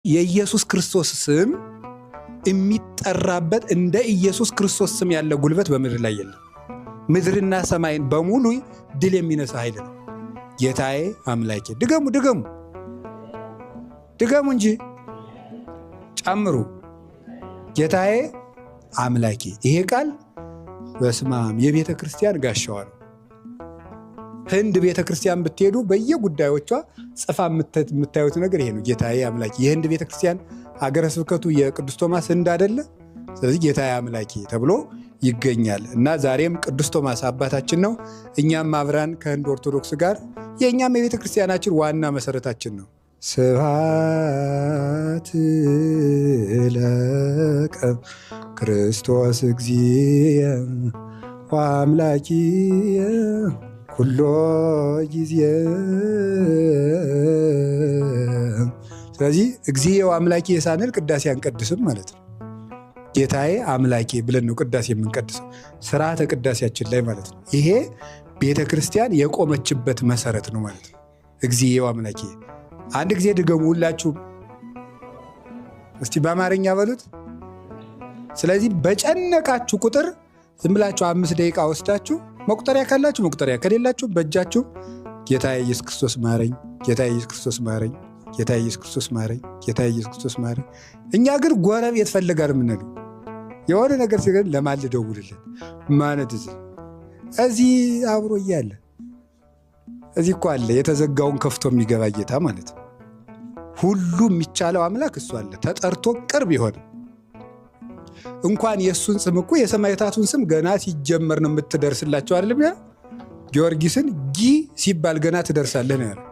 የኢየሱስ ክርስቶስ ስም የሚጠራበት እንደ ኢየሱስ ክርስቶስ ስም ያለ ጉልበት በምድር ላይ የለም። ምድርና ሰማይን በሙሉ ድል የሚነሳ ኃይል ነው። ጌታዬ አምላኬ። ድገሙ ድገሙ ድገሙ እንጂ ጨምሩ። ጌታዬ አምላኬ። ይሄ ቃል በስማም የቤተ ክርስቲያን ጋሻዋ ነው። ህንድ ቤተ ክርስቲያን ብትሄዱ በየጉዳዮቿ ጽፋ የምታዩት ነገር ይሄ ነው። ጌታዬ አምላኬ። የህንድ ቤተ ክርስቲያን ሀገረ ስብከቱ የቅዱስ ቶማስ ህንድ አይደለ? ስለዚህ ጌታዬ አምላኬ ተብሎ ይገኛል እና ዛሬም ቅዱስ ቶማስ አባታችን ነው። እኛም አብራን ከህንድ ኦርቶዶክስ ጋር የእኛም የቤተ ክርስቲያናችን ዋና መሰረታችን ነው። ስብሐት ለከ ክርስቶስ እግዚእ ወአምላኪየ ኩሎ ጊዜ። ስለዚህ እግዚእ ወአምላኪየ ሳንል ቅዳሴ አንቀድስም ማለት ነው። ጌታዬ አምላኬ ብለን ነው ቅዳሴ የምንቀድሰው ስርዓተ ቅዳሴያችን ላይ ማለት ነው። ይሄ ቤተ ክርስቲያን የቆመችበት መሰረት ነው ማለት ነው። እግዚእ ወአምላኪየ። አንድ ጊዜ ድገሙ ሁላችሁም እስቲ በአማርኛ በሉት። ስለዚህ በጨነቃችሁ ቁጥር ዝም ብላችሁ 5 ደቂቃ ወስዳችሁ መቁጠሪያ ካላችሁ መቁጠሪያ፣ ከሌላችሁ በእጃችሁ ጌታ ኢየሱስ ክርስቶስ ማረኝ፣ ጌታ ኢየሱስ ክርስቶስ ማረኝ፣ ጌታ ኢየሱስ ክርስቶስ ማረኝ፣ ጌታ ኢየሱስ ክርስቶስ ማረኝ። እኛ ግን ጎረቤት ፈልጋር የምንለው የሆነ ነገር ሲገኝ ለማን ልደውልለት ማለት እዚህ አብሮ እያለ እዚህ እኮ አለ የተዘጋውን ከፍቶ የሚገባ ጌታ ማለት ነው። ሁሉ የሚቻለው አምላክ እሱ አለ፣ ተጠርቶ ቅርብ የሆነ እንኳን የእሱን ስም እኮ የሰማዕታቱን ስም ገና ሲጀመር ነው የምትደርስላቸው አይደለም። ያ ጊዮርጊስን ጊ ሲባል ገና ትደርሳለህ ነው ያለው።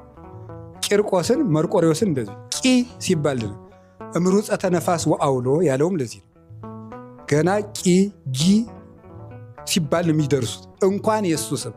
ቂርቆስን መርቆሬዎስን እንደዚህ ቂ ሲባል ነው። እምሩፀተ ነፋስ ወአውሎ ያለውም ለዚህ ነው። ገና ቂ ጊ ሲባል ነው የሚደርሱት እንኳን የእሱ ስም